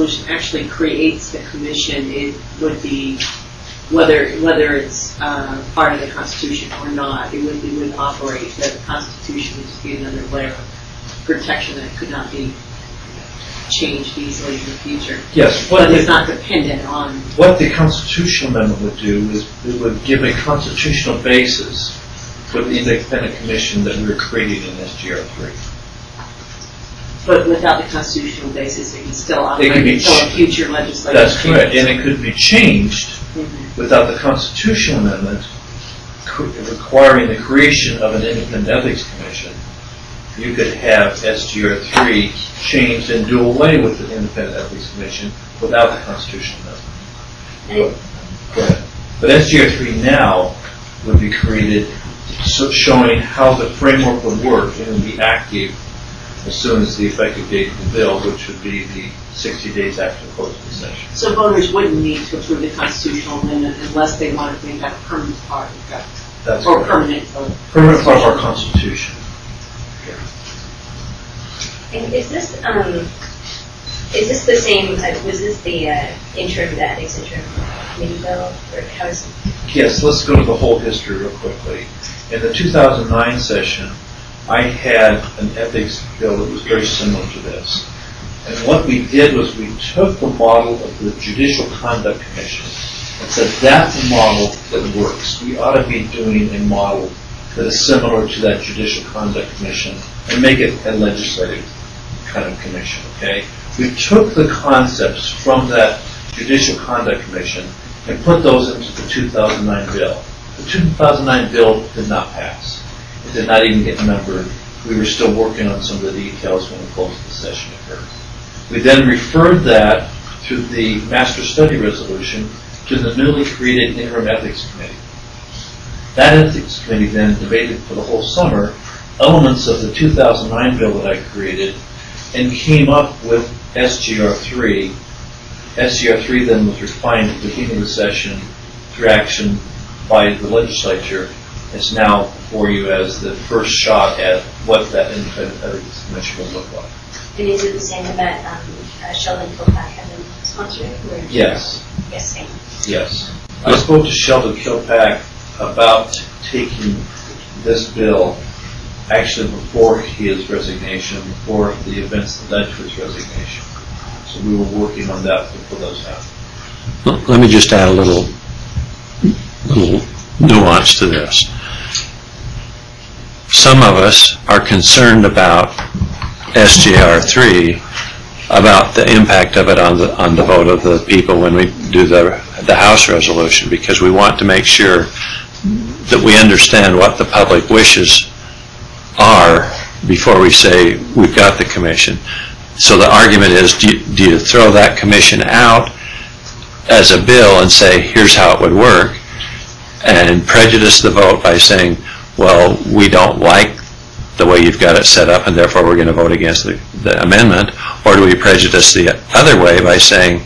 resolution actually creates the commission, it would be, whether it's part of the Constitution or not, it would operate, that the Constitution would just be another layer of protection that could not be changed easily in the future. Yes, but it's not dependent on. What the constitutional amendment would do is it would give a constitutional basis for the independent commission that we were creating in SGR 3. But without the constitutional basis, it can still operate until a future legislature. That's correct, and it could be changed without the constitutional amendment requiring the creation of an independent ethics commission. You could have SGR 3 changed and do away with the independent ethics commission without the constitutional amendment. Go ahead. But SGR 3 now would be created, showing how the framework would work and would be active as soon as the effective date of the bill, which would be the 60 days after the close of the session. So voters wouldn't need to approve the constitutional amendment unless they wanted to make that a permanent part of government. That's or correct. permanent part of our Constitution. And is this the same? Was this the ethics interim committee bill, or how is it? Yes, let's go to the whole history real quickly. In the 2009 session, I had an ethics bill that was very similar to this. And what we did was we took the model of the Judicial Conduct Commission and said that's a model that works. We ought to be doing a model that is similar to that Judicial Conduct Commission and make it a legislative kind of commission, okay? We took the concepts from that Judicial Conduct Commission and put those into the 2009 bill. The 2009 bill did not pass. It did not even get numbered. We were still working on some of the details when the close of the session occurred. We then referred that through the Master Study Resolution to the newly created Interim Ethics Committee. That Ethics Committee then debated for the whole summer elements of the 2009 bill that I created and came up with SGR 3. SGR 3 then was refined at the beginning of the session through action by the legislature. It's now before you as the first shot at what that independent ethics commission will look like. And is it the same that Sheldon Kilpack had been sponsoring? Yes. Yes, same. Yes. I spoke to Sheldon Kilpack about taking this bill actually before his resignation, before the events that led to his resignation. So we were working on that to pull those out. Well, let me just add a little nuance to this. Some of us are concerned about SGR 3, about the impact of it on the vote of the people when we do the House resolution, because we want to make sure that we understand what the public wishes are before we say we've got the commission. So the argument is, do you throw that commission out as a bill and say here's how it would work, and prejudice the vote by saying, well, we don't like the way you've got it set up and therefore we're going to vote against the amendment? Or do we prejudice the other way by saying,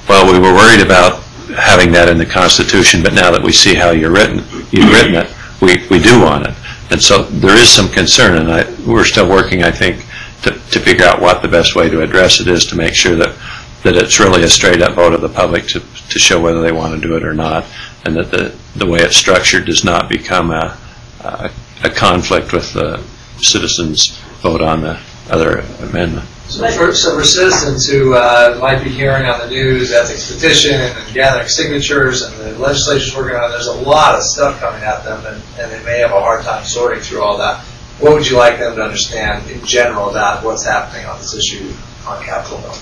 well, we were worried about having that in the Constitution, but now that we see how you've written it, we do want it. And so there is some concern, and we're still working, I think, to figure out what the best way to address it is, to make sure that it's really a straight-up vote of the public to show whether they want to do it or not, and that the way it's structured does not become a conflict with the citizens' vote on the other amendment. So for citizens who might be hearing on the news ethics petition and gathering signatures, and the legislature's working on it, there's a lot of stuff coming at them, and they may have a hard time sorting through all that. What would you like them to understand in general about what's happening on this issue on Capitol Hill?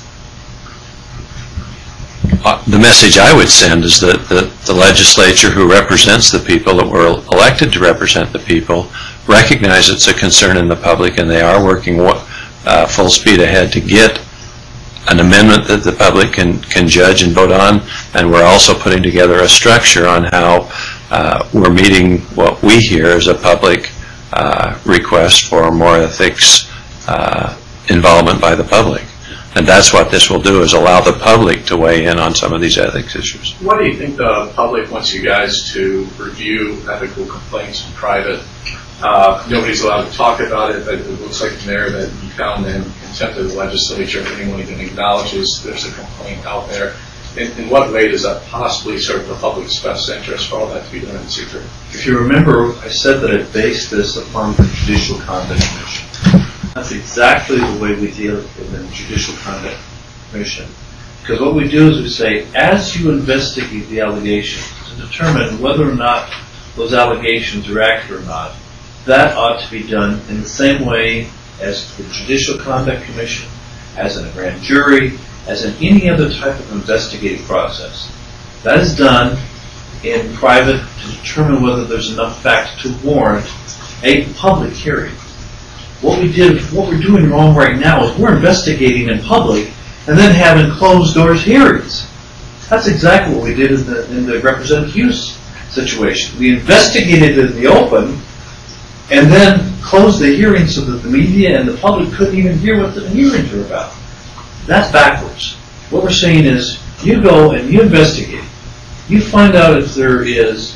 The message I would send is that the legislature who represents the people, that were elected to represent the people, recognize it's a concern in the public, and they are working full speed ahead to get an amendment that the public can judge and vote on. And we're also putting together a structure on how we're meeting what we hear as a public request for more ethics involvement by the public. And that's what this will do, is allow the public to weigh in on some of these ethics issues. What do you think the public wants you guys to review ethical complaints in private Nobody's allowed to talk about it, but it looks like in there that you found in contempt of the legislature if anyone even acknowledges there's a complaint out there. In what way does that possibly serve the public's best interest for all that to be done in secret? If you remember, I said that I based this upon the Judicial Conduct Commission. That's exactly the way we deal with the Judicial Conduct Commission. Because what we do is we say, as you investigate the allegations to determine whether or not those allegations are accurate or not, that ought to be done in the same way as the Judicial Conduct Commission, as in a grand jury, as in any other type of investigative process. That is done in private to determine whether there's enough fact to warrant a public hearing. What we're doing wrong right now is we're investigating in public and then having closed doors hearings. That's exactly what we did in the Representative Hughes situation. We investigated in the open and then closed the hearing so that the media and the public couldn't even hear what the hearings were about. That's backwards. What we're saying is, you go and you investigate. You find out if there is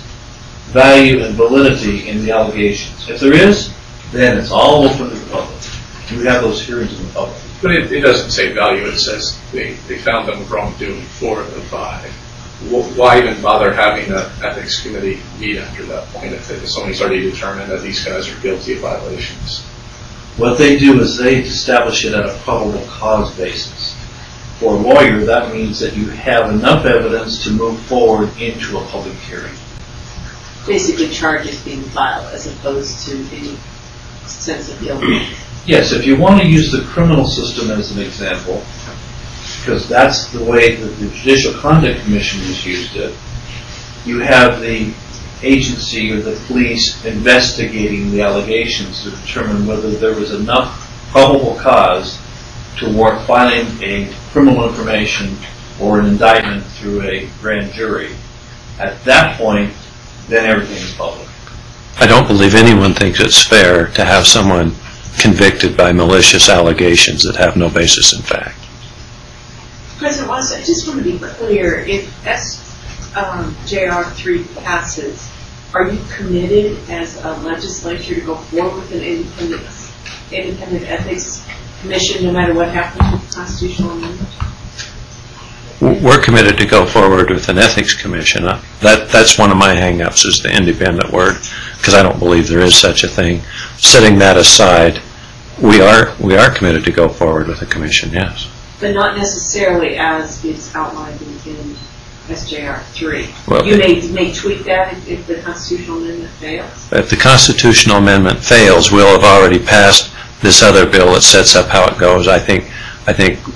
value and validity in the allegations. If there is, then it's all open to the public. You have those hearings in the public. But it doesn't say value. It says they found them wrongdoing 4 of the 5. Why even bother having an ethics committee meet after that point if it's only already determined that these guys are guilty of violations? What they do is they establish it at a probable cause basis. For a lawyer, that means that you have enough evidence to move forward into a public hearing. Basically, charges being filed as opposed to any sense of guilt. Yes, if you want to use the criminal system as an example, because that's the way that the Judicial Conduct Commission has used it, you have the agency or the police investigating the allegations to determine whether there was enough probable cause to warrant filing a criminal information or an indictment through a grand jury. At that point, then everything is public. I don't believe anyone thinks it's fair to have someone convicted by malicious allegations that have no basis in fact. President Weiss, I just want to be clear. If SJR 3 passes, are you committed as a legislature to go forward with an independent ethics commission no matter what happens with the constitutional amendment? We're committed to go forward with an ethics commission. That's one of my hang-ups is the independent word, because I don't believe there is such a thing. Setting that aside, we are committed to go forward with a commission, yes. But not necessarily as it's outlined in SJR 3. Well, you may tweak that if the constitutional amendment fails? If the constitutional amendment fails, we'll have already passed this other bill that sets up how it goes. I think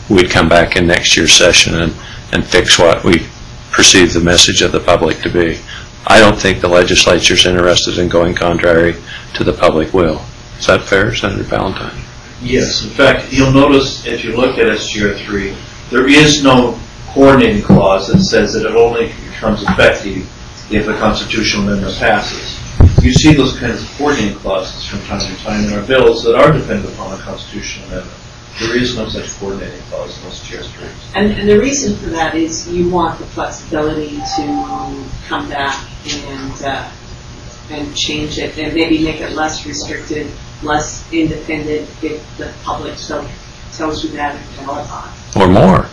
we'd come back in next year's session and fix what we perceive the message of the public to be. I don't think the legislature's interested in going contrary to the public will. Is that fair, Senator Valentine? Yes. In fact, you'll notice if you look at SJR 3, there is no coordinating clause that says that it only becomes effective if the constitutional amendment passes. You see those kinds of coordinating clauses from time to time in our bills that are dependent upon a constitutional amendment. There is no such coordinating clause in SJR 3. And the reason for that is you want the flexibility to come back and change it and maybe make it less restricted, less independent if the public tells you that and tell it on. Or more.